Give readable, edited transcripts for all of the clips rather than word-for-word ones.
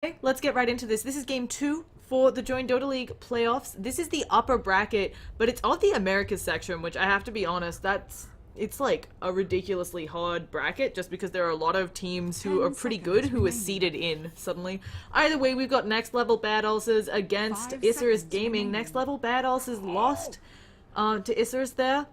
Okay, let's get right into this. This is game 2 for the Join Dota League playoffs. This is the upper bracket, but it's of the Americas section, which I have to be honest, it's like a ridiculously hard bracket just because there are a lot of teams who are pretty good who are seeded in suddenly. Either way, we've got Next Level Badasses against Isurus Gaming. Next Level Badasses lost to Isurus there.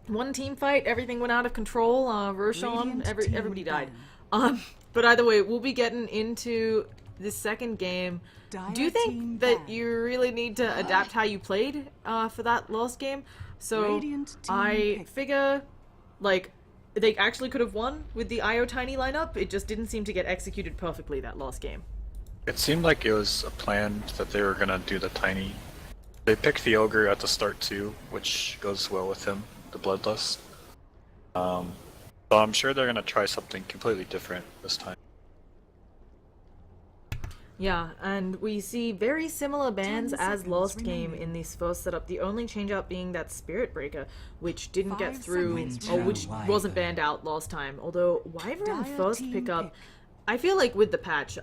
One team fight, everything went out of control. Roshan, everybody died. But either way, we'll be getting into this second game. Do you think that you really need to adapt how you played for that last game? So I figure, like, they actually could have won with the IO Tiny lineup. It just didn't seem to get executed perfectly that last game. It seemed like it was a plan that they were gonna do the Tiny. They picked the Ogre at the start too, which goes well with him, the Bloodlust. So I'm sure they're gonna try something completely different this time. Yeah, and we see very similar bans as last game in this first setup. The only change out being that Spirit Breaker, which didn't get through, or which wasn't banned out last time. Although Wyvern first pickup, I feel like with the patch,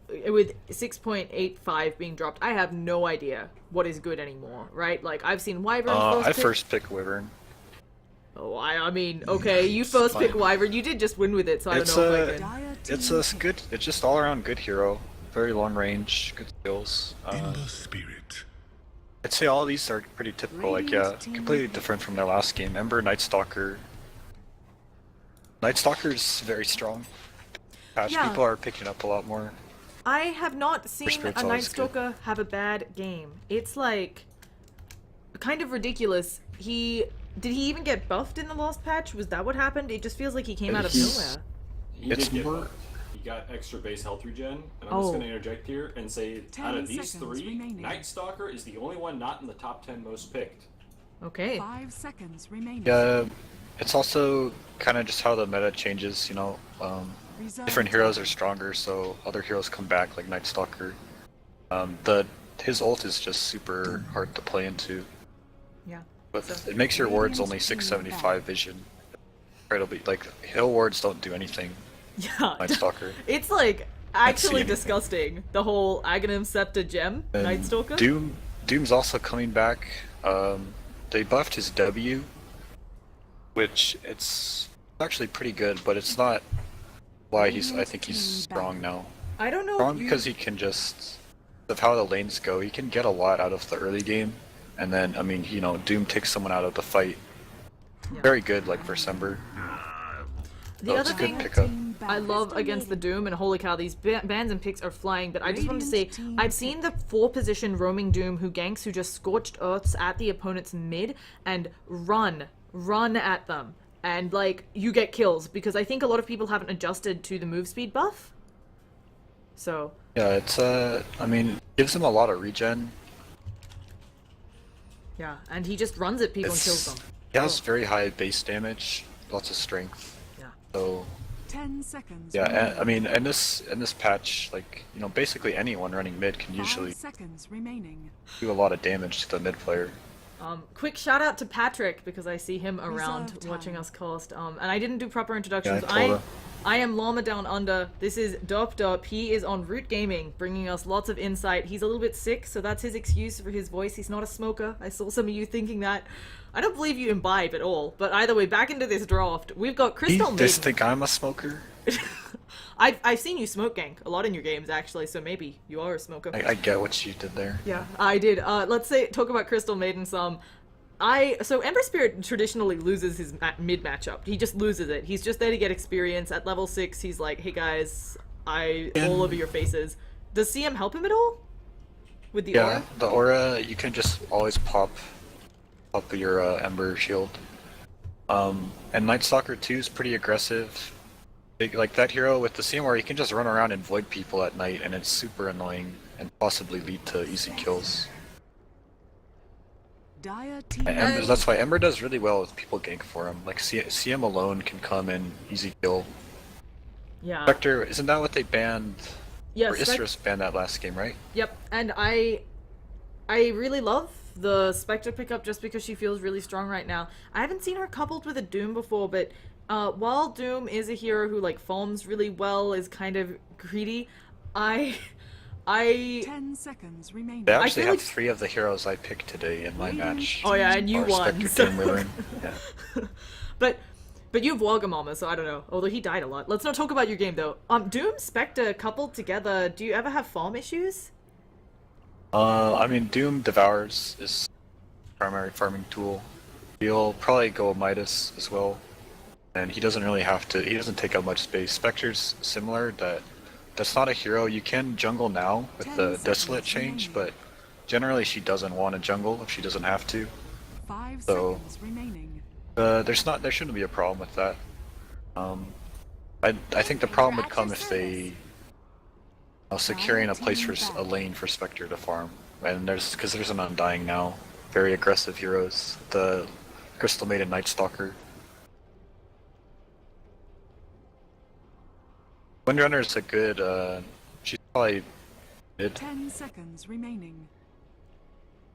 with 6.85 being dropped, I have no idea what is good anymore, right? Like, I've seen Wyvern first pick Wyvern. Oh, I mean, okay, you first pick Wyvern. You did just win with it, so I don't know if I can. It's just all around good hero. Very long range, good skills. In the spirit. I'd say all of these are pretty typical, like, yeah, completely different from their last game. Ember, Night Stalker. Night Stalker's very strong. Patch people are picking up a lot more. I have not seen a Night Stalker have a bad game. It's like kind of ridiculous. Did he even get buffed in the last patch? Was that what happened? It just feels like he came out of nowhere. He did get buffed. He got extra base health regen, and I'm just going to interject here and say, out of these three, Night Stalker is the only one not in the top 10 most picked. Okay. 5 seconds remaining. Yeah, it's also kind of just how the meta changes, you know. Different heroes are stronger, so other heroes come back, like Night Stalker. His ult is just super hard to play into. Yeah. But it makes your wards only 675 vision. Incredibly, like, hill wards don't do anything. Yeah. Night Stalker. It's like actually disgusting. The whole Aghanim Scepter gem, And Night Stalker. Doom's also coming back. They buffed his W, which it's actually pretty good, but it's not why I think he's strong now. I don't know. Strong because he can just, of how the lanes go, he can get a lot out of the early game, and then, I mean, you know, Doom takes someone out of the fight. Yeah. Very good, like, for Sember. The other It's a good thing pickup. I love against the Doom, and holy cow, these bans and picks are flying, but I just wanted to say, I've seen the 4-position roaming Doom who ganks, who just scorched earths at the opponent's mid, and run at them. And, like, you get kills, because I think a lot of people haven't adjusted to the move speed buff. So. Yeah, it's, I mean, gives him a lot of regen. Yeah, and he just runs at people and kills them. He has very high base damage, lots of strength. Yeah. So 10 seconds. yeah, I mean, in this patch, like, you know, basically anyone running mid can usually 5 seconds remaining. do a lot of damage to the mid player. Quick shout out to Patrick, because I see him around watching us cast. And I didn't do proper introductions. I am Llama Down Under. This is Derp Derp. He is on Root Gaming, bringing us lots of insight. He's a little bit sick, so that's his excuse for his voice. He's not a smoker. I saw some of you thinking that. I don't believe you imbibe at all. But either way, back into this draft, we've got Crystal Maiden. You just think I'm a smoker? I've seen you smoke gank a lot in your games, actually, so maybe you are a smoker. I get what you did there. Yeah, I did. Let's talk about Crystal Maiden some. So Ember Spirit traditionally loses his mid matchup. He just loses it. He's just there to get experience. At level 6, he's like, hey guys, all over your faces. Does CM help him at all? With the aura? Yeah, the aura, you can just always pop your Ember shield. And Night Stalker 2 is pretty aggressive. Like that hero with the CM where he can just run around and void people at night, and it's super annoying and possibly lead to easy kills. And that's why Ember does really well with people gank for him. Like CM alone can come in easy kill. Yeah. Spectre, isn't that what they banned? Yes. Or Isurus banned that last game, right? Yep. And I really love the Spectre pickup just because she feels really strong right now. I haven't seen her coupled with a Doom before, but while Doom is a hero who like farms really well, is kind of greedy, I I 10 seconds remaining. They actually feel have like- 3 of the heroes I picked today in my match. Oh yeah, and you Are won. Spectre, So. Doom, Withering. Yeah. But you have Wargamama, so I don't know. Although he died a lot. Let's not talk about your game though. Doom, Spectre coupled together. Do you ever have farm issues? I mean, Doom devours is primary farming tool. He'll probably go Midas as well, and he doesn't really have to. He doesn't take up much space. Spectre's similar. That's not a hero. You can jungle now with 10 the seconds Desolate change, remaining. but generally she doesn't want to jungle if she doesn't have to. 5 So- seconds remaining. There shouldn't be a problem with that. I think the problem would come if they securing a place for a lane for Spectre to farm, and because there's an Undying now, very aggressive heroes, the Crystal Maiden Night Stalker. Windrunner is a good. She's probably mid. 10 seconds remaining.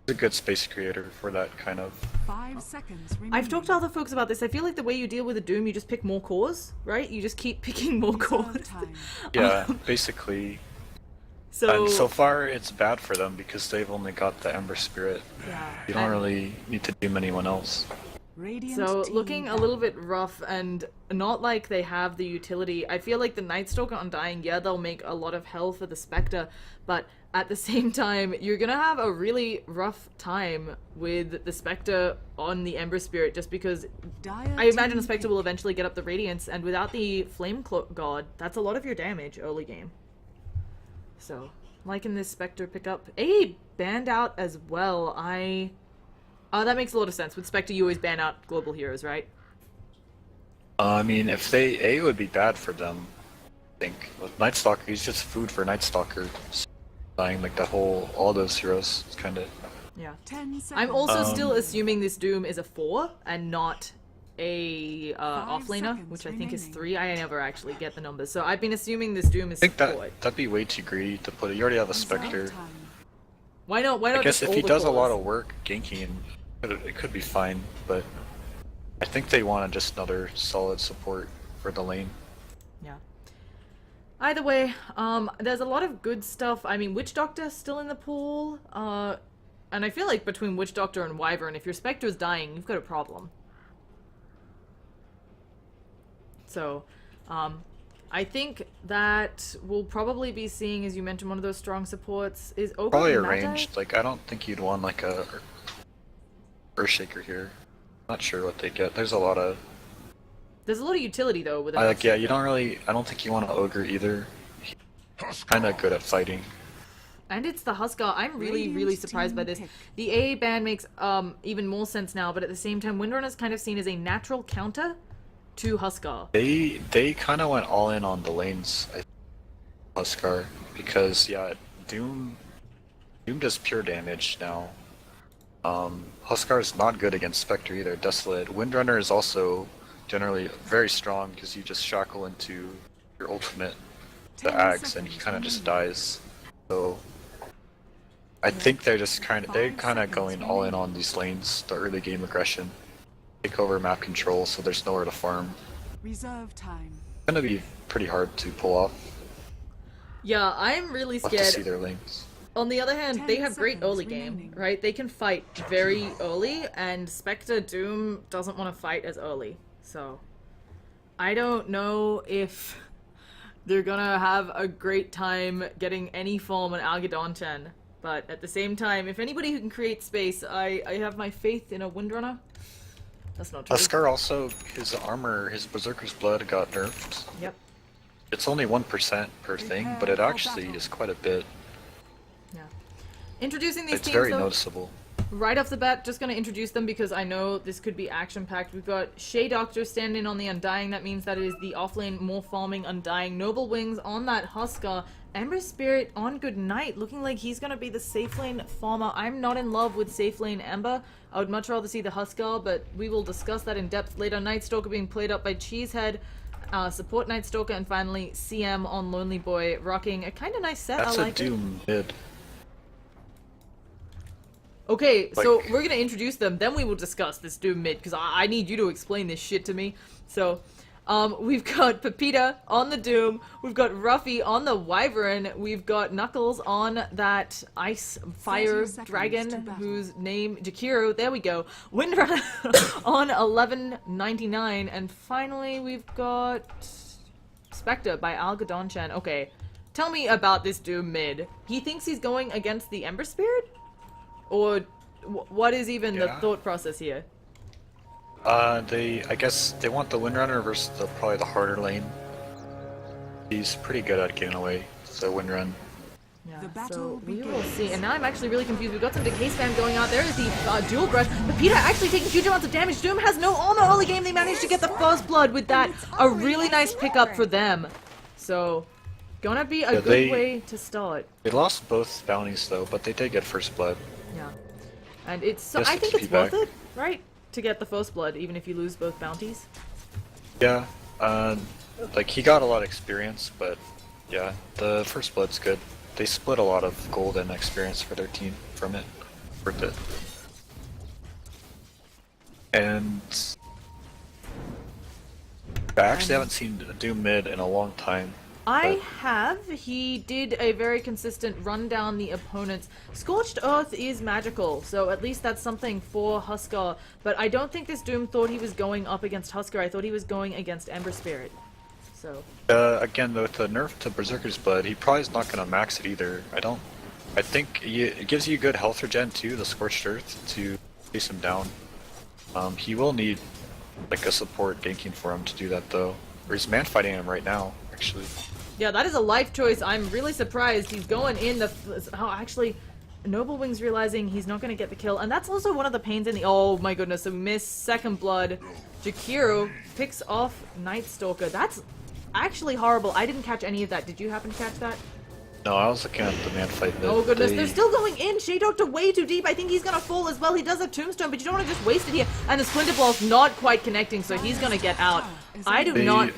A good space creator for that kind of. 5 seconds remaining. I've talked to other folks about this. I feel like the way you deal with a Doom, you just pick more cores, right? You just keep picking more Reserve cores. time. Yeah, basically. So, And so far, it's bad for them because they've only got the Ember Spirit. yeah. You don't And- really need to doom anyone else. Radiant So team looking a little bit rough and not like they have the utility. I feel like the Night Stalker Undying, yeah, they'll make a lot of hell for the Spectre, but at the same time, you're gonna have a really rough time with the Spectre on the Ember Spirit just because Dire I imagine team the Spectre will eventually get up the Radiance, and without the Flame God, that's a lot of your damage early game. So, liking this Spectre pickup. A banned out as well. That makes a lot of sense. With Spectre, you always ban out global heroes, right? I mean, if they A would be bad for them. I think with Night Stalker, he's just food for Night Stalker. So, dying like all those heroes, it's kind of. Yeah. 10 seconds. I'm also still assuming this Doom is a 4 and not a 5 offlaner, seconds which I think is remaining. 3. I never actually get the numbers, so I've been assuming this Doom is I think support. that'd be way too greedy to put it. You already have a Reserve Spectre. time. Why not? Why not? I guess just if all he the does a lot cores? of work ganking, it could be fine, but I think they want just another solid support for the lane. Yeah. Either way, there's a lot of good stuff. I mean, Witch Doctor still in the pool, and I feel like between Witch Doctor and Wyvern, if your Spectre's dying, you've got a problem. So, I think that we'll probably be seeing, as you mentioned, one of those strong supports is Ogre Probably and a Magi? ranged. Like I don't think you'd want like a Earthshaker here. Not sure what they get. There's a lot of. There's a lot of utility though with it. Yeah, you don't really. I don't think you want an ogre either. He's kind of good at fighting. And it's the Huskar. I'm really, really Radiant surprised by team this. pick. The A ban makes even more sense now, but at the same time, Windrunner is kind of seen as a natural counter to Huskar. They kind of went all in on the lanes. I think, Huskar, because yeah, Doom does pure damage now. Huskar is not good against Spectre either. Desolate. Windrunner is also generally very strong because you just shackle into your ultimate, the 10 Axe, and he seconds kind of just remaining. dies. So I think they're just they're 5 kind of seconds going all in remaining. on these lanes, the early game aggression, take over map control, so there's nowhere to farm. Reserve time. It's gonna be pretty hard to pull off. Yeah, I'm really Love to see scared. their lanes. On the other hand, they 10 have great seconds early game, remaining. right? They can fight very early, and Spectre Doom doesn't want to fight as early. So, I don't know if they're gonna have a great time getting any form on Algadonten. But at the same time, if anybody who can create space, I have my faith in a Windrunner. That's not true. Huskar also, his armor, his Berserker's Blood got nerfed. Yep. It's only 1% per thing, but it actually is quite a bit. Yeah. Introducing these It's teams, very though. noticeable. Right off the bat, just going to introduce them because I know this could be action-packed. We've got Shea Doctor standing on the Undying. That means that it is the offlane, more farming Undying. Noble Wings on that Huskar. Ember Spirit on Good Night, looking like he's going to be the safe lane farmer. I'm not in love with safe lane Ember. I would much rather see the Huskar, but we will discuss that in depth later. Night Stalker being played up by Cheesehead. Support Night Stalker, and finally CM on Lonely Boy, rocking a kind of nice set. That's I a like it. Doom mid. Okay, so Like- we're gonna introduce them, then we will discuss this Doom mid, because I need you to explain this shit to me. So, We've got Pepita on the Doom, we've got Ruffy on the Wyvern, we've got Knuckles on that ice fire 30 seconds to dragon battle. whose name Jakiro, there we go. Windrunner on 1199, and finally we've got Spectre by Algadon-chan. Okay, tell me about this Doom mid. He thinks he's going against the Ember Spirit? Or what is even the thought process here? I guess they want the Windrunner versus probably the harder lane. He's pretty good at getting away, so Windrun. Yeah, The battle so we will begins. see. And now I'm actually really confused. We've got some decay spam going out. There is the dual brush. Pepita actually taking huge amounts of damage. Doom has no armor early game. They managed to get the first blood with that. A really nice pickup for them. So, gonna be a good way to start. They lost both bounties though, but they did get first blood. Yeah. And it's so Just I think to it's keep worth back. it, right? To get the first blood, even if you lose both bounties. Yeah, like he got a lot of experience, but yeah, the first blood's good. They split a lot of gold and experience for their team from it. Worth it. And I actually haven't seen Doom mid in a long time. I but have. He did a very consistent run down the opponents. Scorched Earth is magical, so at least that's something for Huskar. But I don't think this Doom thought he was going up against Huskar. I thought he was going against Ember Spirit. So. Again, with the nerf to Berserker's Blood, he probably is not gonna max it either. I think it gives you good health regen too, the Scorched Earth, to chase him down. He will need like a support ganking for him to do that though. Or he's man fighting him right now, actually. Yeah, that is a life choice. I'm really surprised he's going in the... Oh, actually, Noble Wings realizing he's not going to get the kill. And that's also one of the pains in the... Oh my goodness, so we miss second blood. Jakiro picks off Night Stalker. That's actually horrible. I didn't catch any of that. Did you happen to catch that? No, I was looking at the man fight. Oh goodness, they're still going in. Shade Doctor way too deep. I think he's gonna fall as well. He does have Tombstone, but you don't want to just waste it here. And the Splinter Ball's not quite connecting, so he's gonna get out. I do not...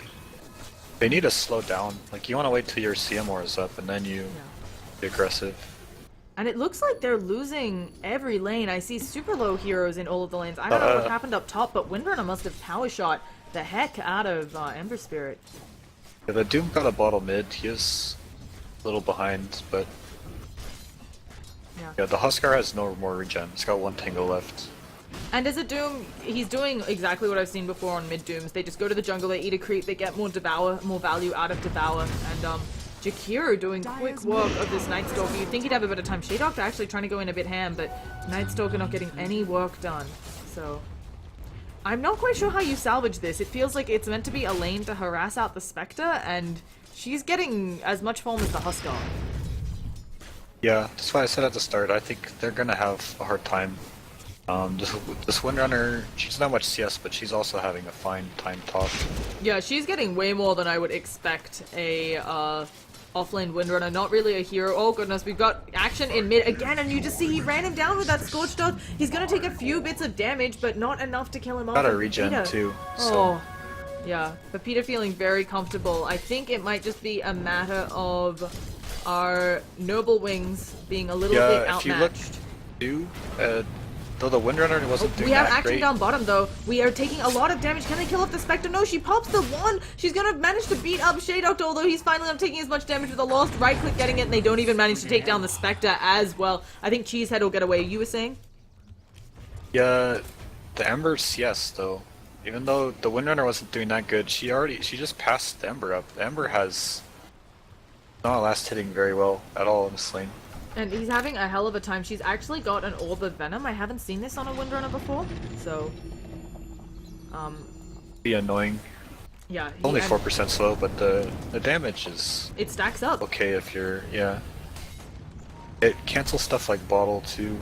They need to slow down. Like, you want to wait till your CMR is up, and then you be aggressive. And it looks like they're losing every lane. I see super low heroes in all of the lanes. I don't know what happened up top, but Windrunner must have power shot the heck out of Ember Spirit. Yeah, the Doom got a bottle mid. He is a little behind, but yeah, the Huskar has no more regen. He's got one Tango left. And as a Doom, he's doing exactly what I've seen before on mid Dooms. They just go to the jungle, they eat a creep, they get more value out of Devour. And Jakiro doing quick work of this Night Stalker. You'd think he'd have a bit of time. Shade Doctor actually trying to go in a bit ham, but Night Stalker not getting any work done. So I'm not quite sure how you salvage this. It feels like it's meant to be a lane to harass out the Spectre, and she's getting as much form as the Huskar. Yeah, that's why I said at the start, I think they're gonna have a hard time. This Windrunner, she's not much CS, but she's also having a fine time top. Yeah, she's getting way more than I would expect a offlane Windrunner. Not really a hero. Oh goodness, we've got action in mid again, and you just see he ran him down with that Scorched Earth. He's gonna take a few bits of damage, but not enough to kill him off. Got a regen Pepita. too. So. Oh, yeah. Pepita feeling very comfortable. I think it might just be a matter of our Noble Wings being a little bit outmatched. If you look though the Windrunner wasn't doing we have that action great. down bottom though. We are taking a lot of damage. Can they kill off the Spectre? No, she pops the one. She's gonna manage to beat up Shade Doctor, although he's finally not taking as much damage with a lost right click getting it, and they don't even manage to take down the Spectre as well. I think Cheesehead will get away. You were saying? Yeah, the Ember's CS though. Even though the Windrunner wasn't doing that good, she just passed the Ember up. The Ember has not last hitting very well at all in this lane. And he's having a hell of a time. She's actually got an Orb of Venom. I haven't seen this on a Windrunner before, so Be annoying. yeah. Only 4% slow, but the damage is It stacks up. okay if you're It cancels stuff like bottle too.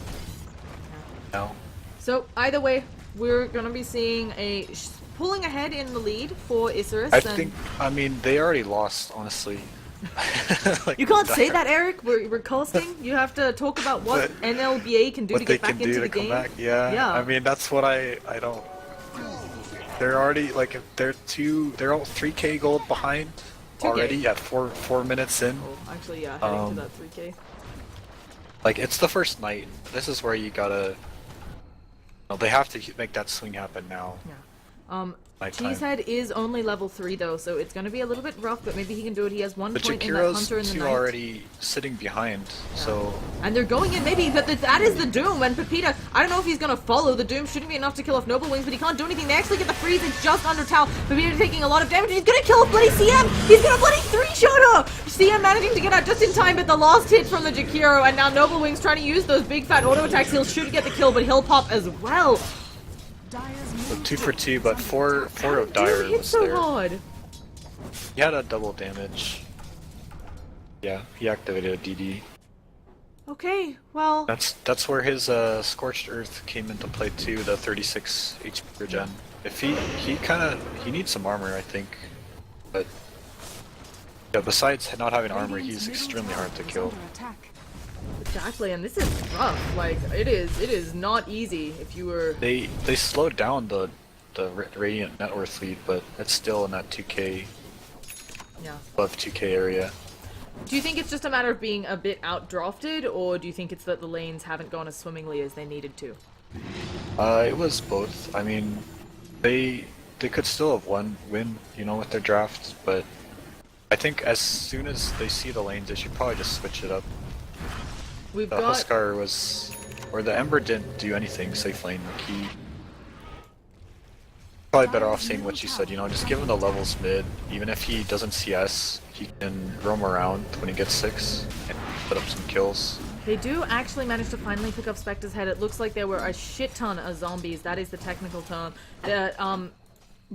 Now. So either way, we're gonna be seeing a pulling ahead in the lead for Isurus. I mean, they already lost, honestly. Like, You can't say that, Eric. We're coasting. You have to talk about what NLBA can do to what they get back can do into to the come game. back. Yeah. I mean, that's what I don't. They're already like they're all 3K gold behind 2K. already at 4 minutes in. Oh, actually, yeah, heading to that 3K. Like, it's the first night. This is where you gotta. They have to make that swing happen now. Yeah. Nighttime. Cheesehead is only level 3 though, so it's gonna be a little bit rough, but maybe he can do it. He has 1 But point in that Jakiro's Hunter in the two night. already sitting behind, so And they're going in maybe, but that is the Doom, and Pepita, I don't know if he's gonna follow. The Doom shouldn't be enough to kill off Noble Wings, but he can't do anything. They actually get the freeze, it's just under Tau. Pepita taking a lot of damage, he's gonna kill a bloody CM! He's gonna bloody 3-shot her! CM managing to get out just in time, but the last hit from the Jakiro, and now Noble Wings trying to use those big fat auto attacks. He'll should get the kill, but he'll pop as well. so 2 for 2, but four of Dire Dude, it's was so there. hard. He had a double damage. Yeah, he activated a DD. Okay, well, That's where his Scorched Earth came into play too, the 36 HP per gen. If he needs some armor, I think. But yeah, besides not having armor, he's extremely hard to kill. exactly, and this is rough. Like, it is not easy if you were... They slowed down the Radiant net worth lead, but it's still in that 2k, Yeah. above 2k area. Do you think it's just a matter of being a bit outdrafted, or do you think it's that the lanes haven't gone as swimmingly as they needed to? It was both. I mean, they could still have win, you know, with their drafts, but I think as soon as they see the lanes, they should probably just switch it up. We've The got... Huskar was, or the Ember didn't do anything safe lane. Like he probably better off saying what you said. You know, just give him the levels mid. Even if he doesn't CS, he can roam around when he gets 6 and put up some kills. They do actually manage to finally pick up Spectre's head. It looks like there were a shit ton of zombies. That is the technical term. The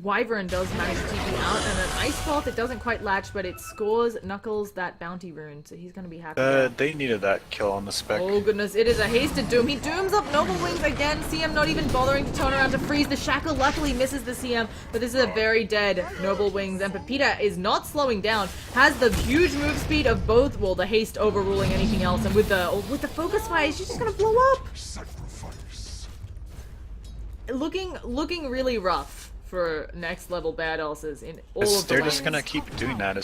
Wyvern does manage to TP out, and an Ice Bolt, it doesn't quite latch, but it scores Knuckles that bounty rune, so he's gonna be happy. They needed that kill on the spec. Oh goodness, it is a hasted Doom. He dooms up Noble Wings again. CM not even bothering to turn around to freeze. The Shackle luckily misses the CM, but this is a very dead Noble Wings. And Pepita is not slowing down. Has the huge move speed of both. Well, the haste overruling anything else, and with the focus fire, she's just gonna blow up. Looking really rough for next level badasses in all of the They're lanes. just gonna keep doing that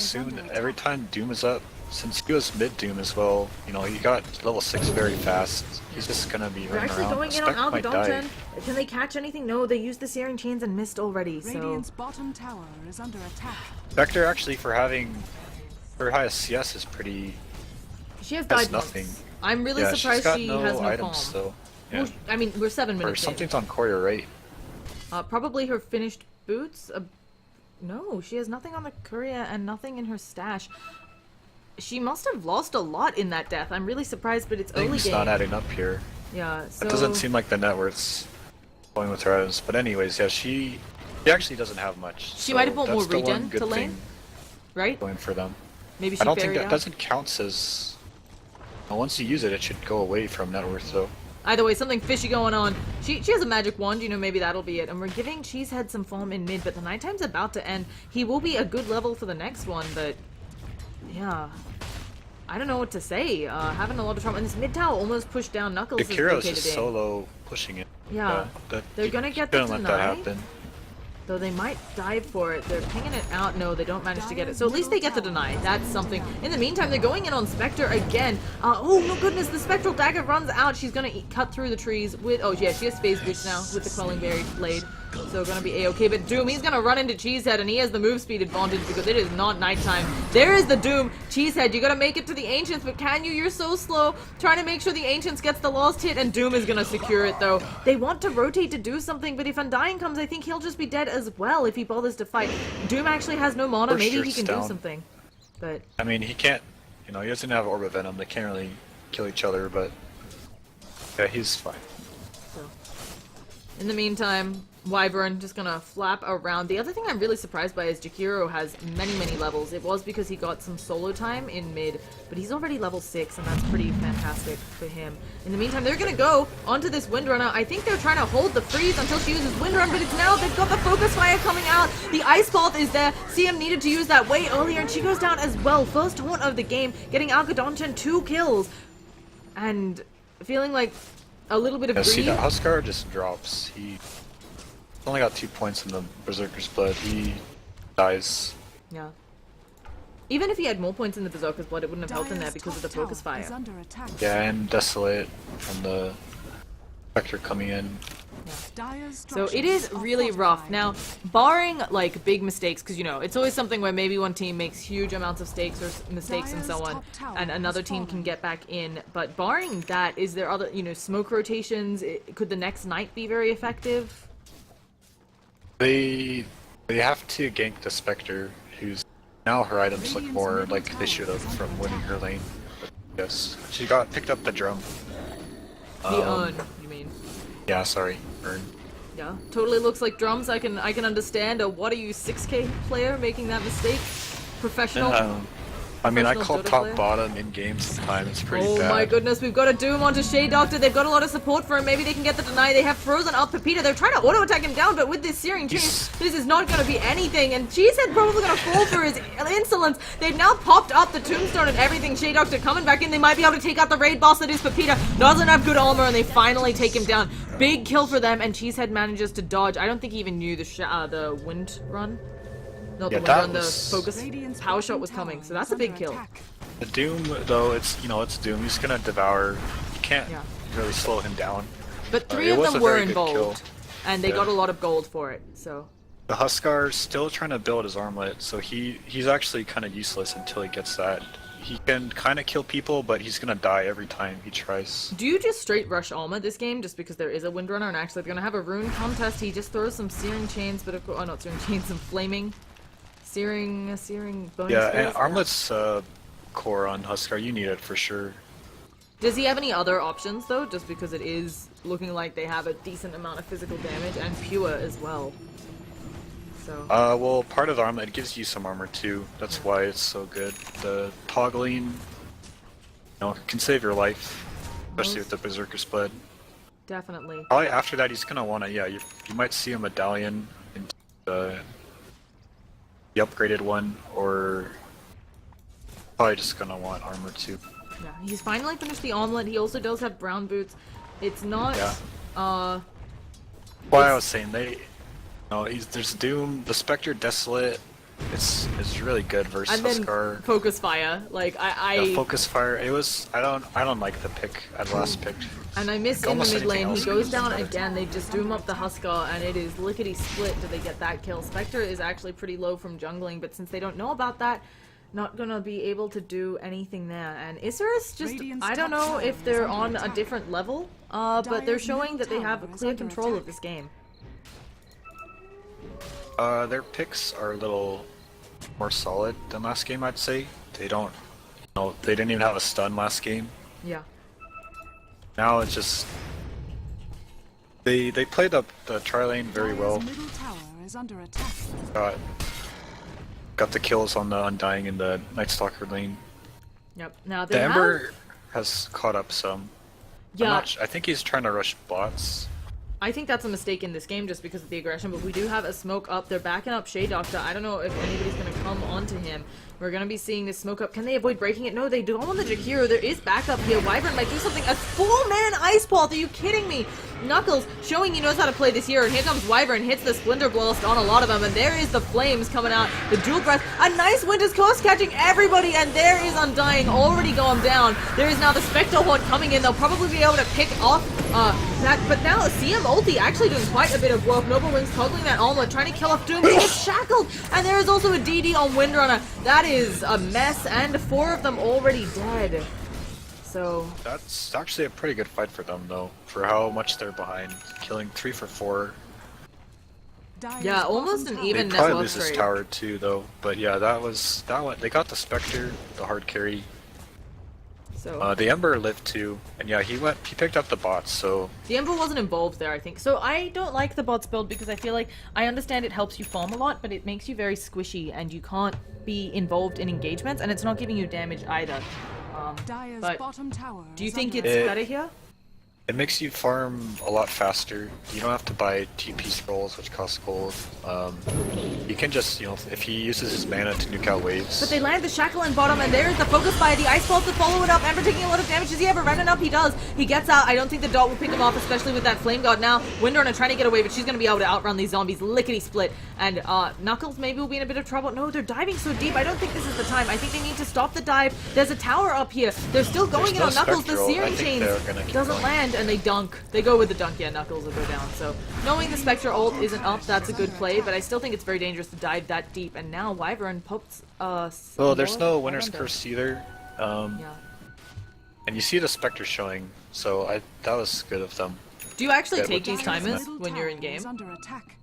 every time Doom is up. Since he was mid Doom as well, you know, he got level 6 very fast. He's just gonna be They're running actually around. going in Spec on might die. Algodonton. Can they catch anything? No, they used the Searing Chains and missed already, so... Radiant's bottom tower is under attack. Spectre actually for having her highest CS is pretty. She has Has died nothing. once. I'm really Yeah, surprised she's got she no has no items palm. still. Yeah. Well, I mean, we're 7 Or minutes in. something's on Courier, right? Probably her finished boots. No, she has nothing on the courier and nothing in her stash. She must have lost a lot in that death. I'm really surprised, but it's early Things game. not adding up here. Yeah, so... It doesn't seem like the net worth's going with her items. But anyways, yeah, she actually doesn't have much. She might have put more that's the one regen good to lane, thing right? going for them. Maybe she I don't think buried that out. doesn't count as. Well, once you use it, it should go away from net worth though. Either way, something fishy going on. She has a magic wand, you know, maybe that'll be it. And we're giving Cheesehead some farm in mid, but the nighttime's about to end. He will be a good level for the next one, but... Yeah... I don't know what to say. Having a lot of trouble. And this mid tower almost pushed down Knuckles. Jakiro's is just in. solo pushing it. Yeah. They're gonna get the Don't let that deny. happen. Though they might dive for it. They're pinging it out. No, they don't manage to get it. So at least they get the deny. That's something. In the meantime, they're going in on Spectre again. Oh, no goodness. The Spectral Dagger runs out. She's going to cut through the trees with... Oh, yeah, she has Phase Boost now with the Quelling Berry Blade. So going to be A-okay. But Doom, he's going to run into Cheesehead, and he has the move speed advantage because it is not nighttime. There is the Doom. Cheesehead, you got to make it to the Ancients, but can you? You're so slow. Trying to make sure the Ancients gets the last hit, and Doom is going to secure it, though. They want to rotate to do something, but if Undying comes, I think he'll just be dead as well if he bothers to fight. Doom actually has no mana. Or Maybe he shirts can down. do something. But I mean, he can't. You know, he doesn't have Orb of Venom. They can't really kill each other, but yeah, he's fine. so. In the meantime, Wyvern just gonna flap around. The other thing I'm really surprised by is Jakiro has many levels. It was because he got some solo time in mid, but he's already level 6, and that's pretty fantastic for him. In the meantime, they're gonna go onto this Windrunner. I think they're trying to hold the freeze until she uses Windrun, but it's now they've got the Focus Fire coming out. The Ice Bolt is there. CM needed to use that way earlier, and she goes down as well. First taunt of the game, getting Algodonton 2 kills. And feeling like a little bit of Yeah, see, greed. that Huskar just drops. He only got 2 points in the Berserker's Blood. He dies. Yeah. Even if he had more points in the Berserker's Blood, it wouldn't have helped in there Dire's because of the top Focus tower is Fire. under attack. Yeah, and Desolate from the Spectre coming in. So it is really rough. Now, barring like big mistakes, because you know it's always something where maybe one team makes huge amounts of mistakes and so on, and another team can get back in. But barring that, is there other smoke rotations? Could the next knight be very effective? They have to gank the Spectre, who's now her items look more like they should have from winning her lane. But yes, she got picked up the drum. The urn, you mean? Yeah, sorry, urn. Yeah, totally looks like drums. I can understand. What are you, 6K player making that mistake? Professional. I mean, I professional call Dota top player? bottom in games sometimes. It's pretty bad. Oh my goodness, we've got a Doom onto Shea Doctor. They've got a lot of support for him. Maybe they can get the deny. They have frozen up Pepita. They're trying to auto attack him down, but with this Searing Chain, this is not going to be anything. And Cheesehead probably going to fall for his insolence. They've now popped up the Tombstone and everything. Shea Doctor coming back in. They might be able to take out the raid boss that is Pepita. Doesn't have good armor, and they finally take him down. Big kill for them, and Cheesehead manages to dodge. I don't think he even knew the wind run. No, the wind run, the focus power shot was coming, so that's a big kill. The Doom, though, it's Doom. He's gonna devour. You can't really slow him down. But three it of was them a were very good kill. involved, and they got a lot of gold for it. So The Huskar's still trying to build his armlet, so he's actually kind of useless until he gets that. He can kind of kill people, but he's gonna die every time he tries. do you just straight rush Alma this game just because there is a Windrunner, and actually they're gonna have a rune contest? He just throws some Searing Chains, but of course, oh not Searing Chains, some flaming Searing bone Yeah, spears. and armlet's core on Huskar. You need it for sure. Does he have any other options though? Just because it is looking like they have a decent amount of physical damage and pure as well. So Well, part of the armlet gives you some armor too. That's why it's so good. The toggling, can save your life, especially with the Berserker split. definitely. Probably after that, he's gonna wanna, you might see a medallion in the upgraded one, or probably just gonna want armor too. Yeah, he's finally finished the omelet. He also does have brown boots. It's not Why I was saying there's Doom, the Spectre Desolate. It's really good versus and then Huskar. focus fire. Like Yeah, focus fire. It was I don't like the pick I last picked. and I miss in the Almost mid anything lane. He else goes is down better. again. They just doom up the Huskar, and it is lickety split. Do they get that kill? Spectre is actually pretty low from jungling, but since they don't know about that, not gonna be able to do anything there. And Isurus just I don't know if they're on a different level, but they're showing that they have a clear control of this game. Their picks are a little more solid than last game, I'd say. They don't, they didn't even have a stun last game. Yeah. Now it's just they played up the tri lane very well. Middle tower is under attack. Got the kills on the Undying in the Night Stalker lane. Yep. Now The they have Ember has caught up some. yeah. I think he's trying to rush bots. I think that's a mistake in this game just because of the aggression, but we do have a smoke up. They're backing up Shea Doctor. I don't know if anybody's going to come onto him. We're going to be seeing this smoke up. Can they avoid breaking it? No, they don't want the Jakiro. There is backup here. Wyvern might do something. A full-man Ice Path. Are you kidding me? Knuckles showing he knows how to play this hero. And here comes Wyvern. Hits the Splinter Blast on a lot of them. And there is the flames coming out. The Dual Breath. A nice Winter's Curse catching everybody. And there is Undying already going down. There is now the Spectre Horde coming in. They'll probably be able to pick off that. But now CM Ulti actually doing quite a bit of work. Noble Wings toggling that armlet. Trying to kill off Doom. But he gets shackled. And there is also a DD on Windrunner. That is a mess. And 4 of them already dead. So That's actually a pretty good fight for them, though, for how much they're behind. Killing 3 for 4. yeah, almost an even They net probably worth lose this rate. tower too, though. But yeah, that one. They got the Spectre, the hard carry. So The Ember lived too, and yeah, he picked up the bots. So the Ember wasn't involved there, I think. So I don't like the bots build because I feel like I understand it helps you farm a lot, but it makes you very squishy and you can't be involved in engagements, and it's not giving you damage either. Dire's But bottom tower do you is think under it's attack. better here? it makes you farm a lot faster. You don't have to buy TP scrolls, which cost gold. You can just, if he uses his mana to nuke out waves. But they land the shackle in bottom, and there's the focus by the Ice Bolt to follow it up. Ember taking a lot of damage. Does he have a remnant up? He does. He gets out. I don't think the dot will pick him off, especially with that Flame God. Now, Windrunner trying to get away, but she's going to be able to outrun these zombies lickety split. And Knuckles maybe will be in a bit of trouble. No, they're diving so deep. I don't think this is the time. I think they need to stop the dive. There's a tower up here. They're still going in no on Knuckles. The Spectral. I Searing think Chains they're gonna keep doesn't going. land. and they dunk. They go with the dunk. Yeah, Knuckles will go down. So knowing the Spectre ult isn't up, that's a good play, but I still think it's very dangerous to dive that deep. And now Wyvern pops well, there's no Winner's Curse either. Yeah. And you see the Spectre showing, so that was good of them. Do you actually Yeah, take these Dyer's timers middle when you're in tower is game? under attack.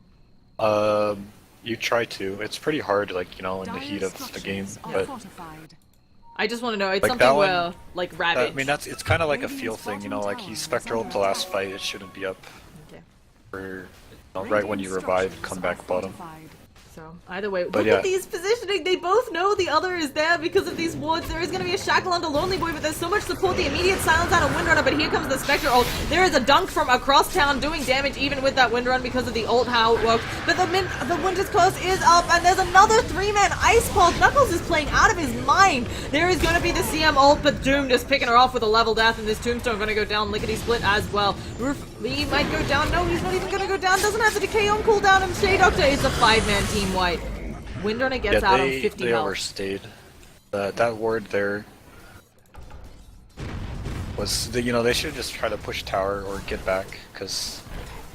You try to. It's pretty hard, like, you know, in the heat Dyer's of the game, structures are but fortified. I just want to know. It's Like something that one- where, like, Ravage. I mean, it's kind of like a feel thing, you know, like he's Spectral the last fight, it shouldn't be up Okay. for, you know, right when you revive, come back bottom. So, either way, But look yeah. at these positioning. They both know the other is there because of these wards. There is going to be a shackle onto Lonely Boy, but there's so much support. The immediate silence out of Windrunner, but here comes the Spectre ult. There is a dunk from across town doing damage even with that Windrun because of the ult, how it works. But the Winter's Curse is up, and there's another 3-man Ice Pulse. Knuckles is playing out of his mind. There is going to be the CM ult, but Doom just picking her off with a level death, and this Tombstone going to go down lickety-split as well. He might go down. No, he's not even going to go down. Doesn't have the decay on cooldown, and Shea Doctor is a 5-man team white. Windrunner gets out on 50 they health. overstayed. That ward there was, you know, they should just try to push tower or get back, because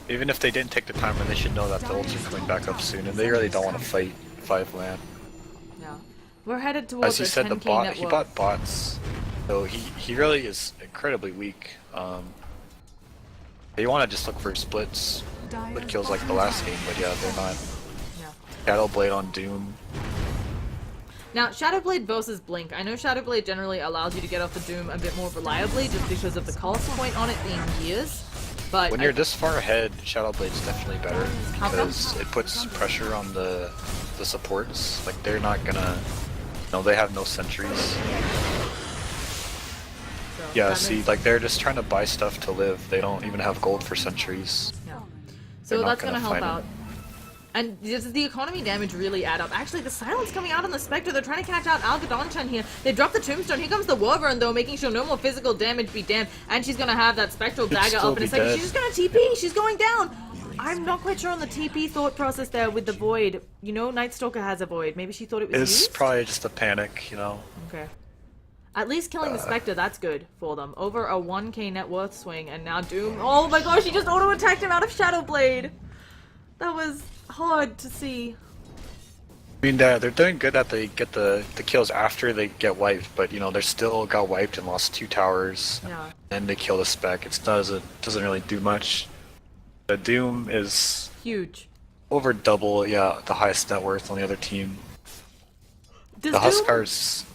even if they didn't take the timer, they should know that the ults are coming back up soon, and they really don't want to fight 5-man. Yeah. We're headed towards As he a said, 10K he network. bought bots, so he really is incredibly weak. You want to just look for splits with kills like the last game, but yeah, they're not. Yeah. Shadowblade on Doom. Now, Shadowblade versus Blink. I know Shadowblade generally allows you to get off the Doom a bit more reliably just because of the cost point on it being years. But When you're this far ahead, Shadowblade's definitely better How come? because it puts pressure on the supports. Like, they're not gonna, no, they have no sentries. so Yeah, that see, makes- like they're just trying to buy stuff to live. They don't even have gold for sentries. yeah. So They're not that's gonna gonna help find out. And does the economy damage really add up? Actually, the silence coming out on the Spectre. They're trying to catch out Algadon-chan here. They drop the Tombstone. Here comes the Wyvern, though, making sure no more physical damage be damned. And she's going to have that Spectral Should dagger still up in a be second. dead. She's just going to TP. She's going down. I'm not quite sure on the TP thought process there with the Void. You know, Night Stalker has a Void. Maybe she thought it was It's used? probably just a panic, you know. Okay. At least killing the Spectre, that's good for them. Over a 1k net worth swing, and now Doom. Oh my gosh, he just auto-attacked him out of Shadowblade! That was hard to see. I mean, they're doing good that they get the kills after they get wiped, but you know, they still got wiped and lost 2 towers. Yeah. And they kill the spec. It doesn't really do much. The Doom is Huge. over double, yeah, the highest net worth on the other team. Does The Doom, Huskars,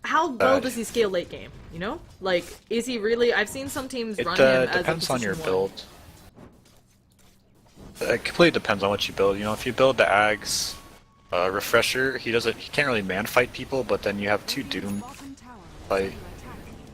how well bad. does he scale late game? You know? Like, is he really... I've seen some teams it run him as a depends on your position one. build. It completely depends on what you build. You know, if you build the Ags Refresher, he can't really man fight people, but then you have 2 Doom. Like,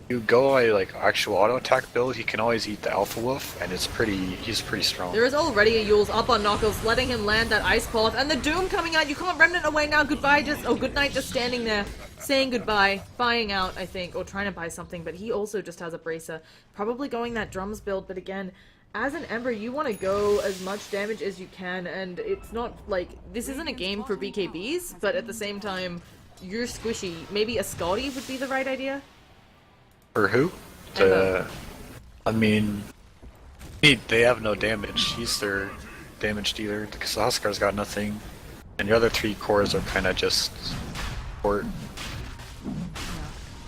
you go a like actual auto attack build, he can always eat the Alpha Wolf, and he's pretty strong. There is already a Yule's up on Knuckles, letting him land that Ice Pulse, and the Doom coming out. You can't Remnant away now. Goodbye, good night, just standing there, saying goodbye, buying out, I think, or trying to buy something, but he also just has a Bracer. Probably going that Drums build, but again, as an Ember, you want to go as much damage as you can, and it's not like, this isn't a game for BKBs, but at the same time, you're squishy. Maybe a Scotty would be the right idea? For who? Ember. I mean, they have no damage. He's their damage dealer because the Huskar's got nothing, and the other 3 cores are kind of just support.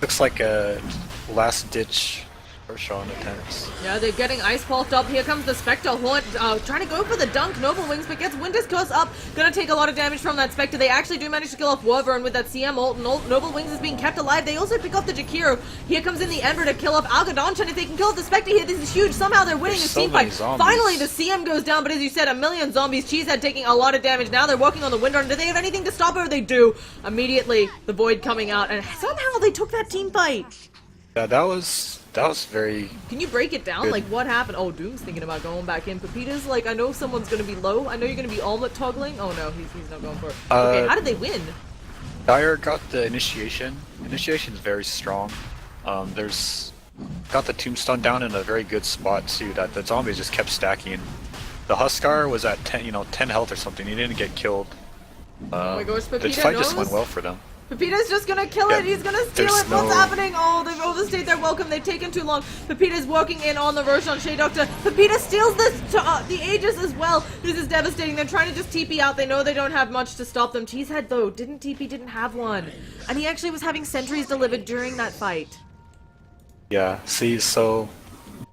Looks like a last ditch for Shawn attempts. Yeah, they're getting Ice Pulsed up. Here comes the Spectre Haunt, trying to go for the dunk. Noble Wings, but gets Winter's Curse up. Gonna take a lot of damage from that Spectre. They actually do manage to kill off Wyvern with that CM ult. Noble Wings is being kept alive. They also pick off the Jakiro. Here comes in the Ember to kill off Algadon-chan. If they can kill off the Spectre here, this is huge. Somehow they're winning There's the so team many fight. zombies. Finally, the CM goes down, but as you said, a million zombies. Cheesehead taking a lot of damage. Now they're working on the Windrunner. Do they have anything to stop her? They do. Immediately, the Void coming out, and somehow they took that team fight. Yeah, that was very. Can you break it down? Good. Like, what happened? Oh, Doom's thinking about going back in. Pepita's like, I know someone's gonna be low. I know you're gonna be omelet toggling. Oh no, he's not going for it. Okay, how did they win? Dyer got the initiation. Initiation's very strong. There's got the tombstone down in a very good spot too. That the zombies just kept stacking. The Huskar was at 10 health or something. He didn't get killed. Oh my gosh, the Pepita fight just knows. went well for them. Pepita's just gonna kill it. He's gonna steal there's it. What's no- happening? Oh, they've overstayed their welcome. They've taken too long. Pepita's working in on the Roshan Shea Doctor. Pepita steals the Aegis as well. This is devastating. They're trying to just TP out. They know they don't have much to stop them. Cheesehead, though, didn't have one. And he actually was having sentries delivered during that fight. Yeah, see, so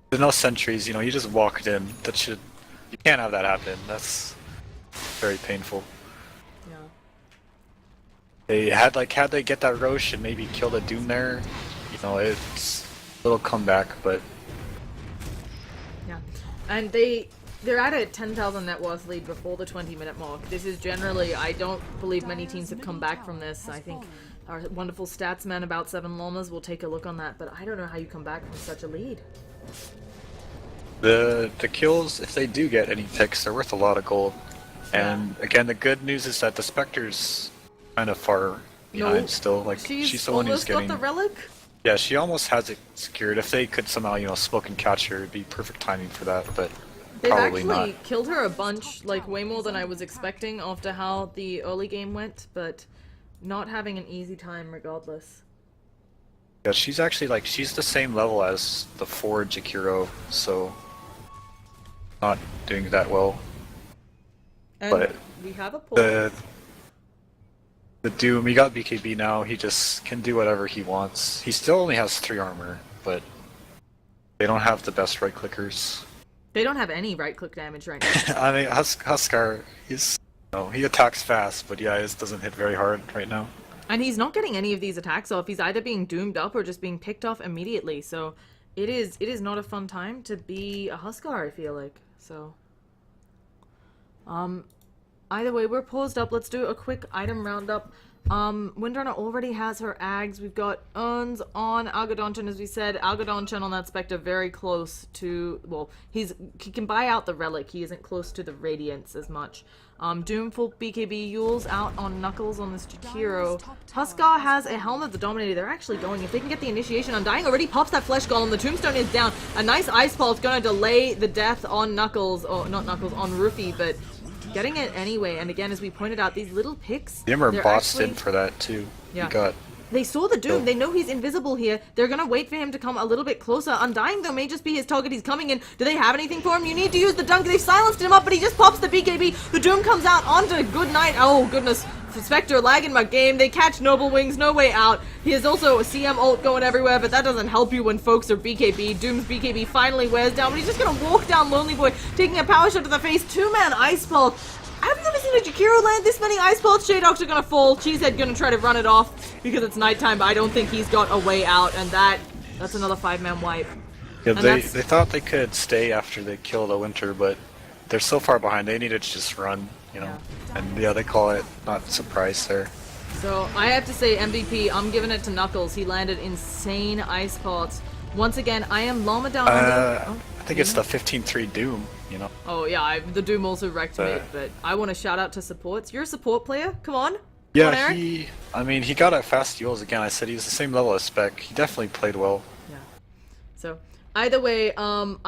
there's no sentries, you know, you just walked in. You can't have that happen. That's very painful. Yeah. Had they get that Roche and maybe kill the Doom there, you know, it's a little comeback, but Yeah. And they're at a 10,000 net worth lead before the 20-minute mark. This is generally, I don't believe many teams have come back from this. I think our wonderful stats man about 7 llamas will take a look on that, but I don't know how you come back from such a lead. the kills, if they do get any picks, they're worth a lot of gold. And again, the good news is that the Spectre's kind of far behind still. Like she's the one who's almost getting. got the relic. Yeah, she almost has it secured. If they could somehow, you know, smoke and catch her, it'd be perfect timing for that. But They've probably actually not. killed her a bunch, like way more than I was expecting after how the early game went, but not having an easy time regardless. Yeah, she's actually she's the same level as the 4 Jakiro, so not doing that well. And But we have a pull. The Doom, he got BKB now, he just can do whatever he wants. He still only has 3 armor, but they don't have the best right clickers. They don't have any right-click damage right now. I mean, Huskar, he attacks fast, but yeah, it doesn't hit very hard right now. And he's not getting any of these attacks off. He's either being doomed up or just being picked off immediately. So it is not a fun time to be a Huskar, I feel like. So either way, we're paused up. Let's do a quick item roundup. Windrunner already has her Ags. We've got urns on Algodonchan, as we said. Algodonchan on that Spectre very close to, well, he can buy out the relic. He isn't close to the Radiance as much. Doomful BKB Yules out on Knuckles on this Jakiro. Huskar has a Helm of the Dominator. They're actually going. If they can get the initiation, Undying already pops that Flesh Golem. The Tombstone is down. A nice Ice Pulse going to delay the death on Knuckles, or not Knuckles, on Rufy, but getting it anyway. And again, as we pointed out, these little picks. Yimmer they're bossed actually- in for that too. Yeah. They saw the Doom. They know he's invisible here. They're gonna wait for him to come a little bit closer. Undying, though, may just be his target. He's coming in. Do they have anything for him? You need to use the dunk. They've silenced him up, but he just pops the BKB. The Doom comes out onto Good Night. Oh, goodness. Spectre lagging my game. They catch Noble Wings. No way out. He has also a CM ult going everywhere, but that doesn't help you when folks are BKB. Doom's BKB finally wears down, but he's just gonna walk down Lonely Boy, taking a power shot to the face. 2-man Ice Pulse. I've never seen a Jakiro land this many Ice Pulse. Shea Doctor gonna fall. Cheesehead gonna try to run it off because it's nighttime, but I don't think he's got a way out, and that's another 5-man wipe. Yeah, And they thought they could stay after they kill the Winter, but they're so far behind, they needed to just run, you know. Yeah. And yeah, they call it not surprise there. So I have to say MVP, I'm giving it to Knuckles. He landed insane Ice Pulse. Once again, I am Llama down under. I think it's the 15-3 Doom, you know. Oh yeah, the Doom also wrecked me, Uh, but I want to shout out to supports. You're a support player? Come on. Come on, Yeah, Eric. he got at fast duels again. I said he was the same level as Spec. He definitely played well. Yeah. So either way, I'm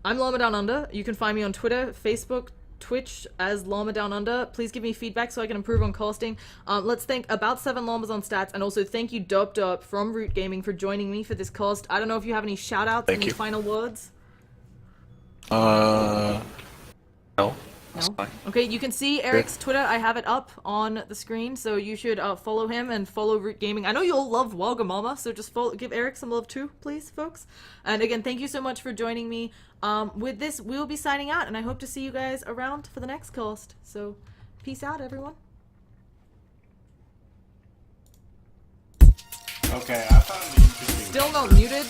Llama Down Under. You can find me on Twitter, Facebook, Twitch as Llama Down Under. Please give me feedback so I can improve on casting. Let's thank about 7 llamas on stats, and also thank you Derp Derp from Root Gaming for joining me for this cast. I don't know if you have any shout outs, Thank any you. final words. No. That's No? fine. Okay, you can see Eric's Twitter. I have it up on the screen, so you should follow him and follow Root Gaming. I know you all love Wagamama, so just give Eric some love too, please, folks. And again, thank you so much for joining me. With this, we will be signing out, and I hope to see you guys around for the next cast. So, peace out, everyone. Okay, I found it interesting. Still not muted.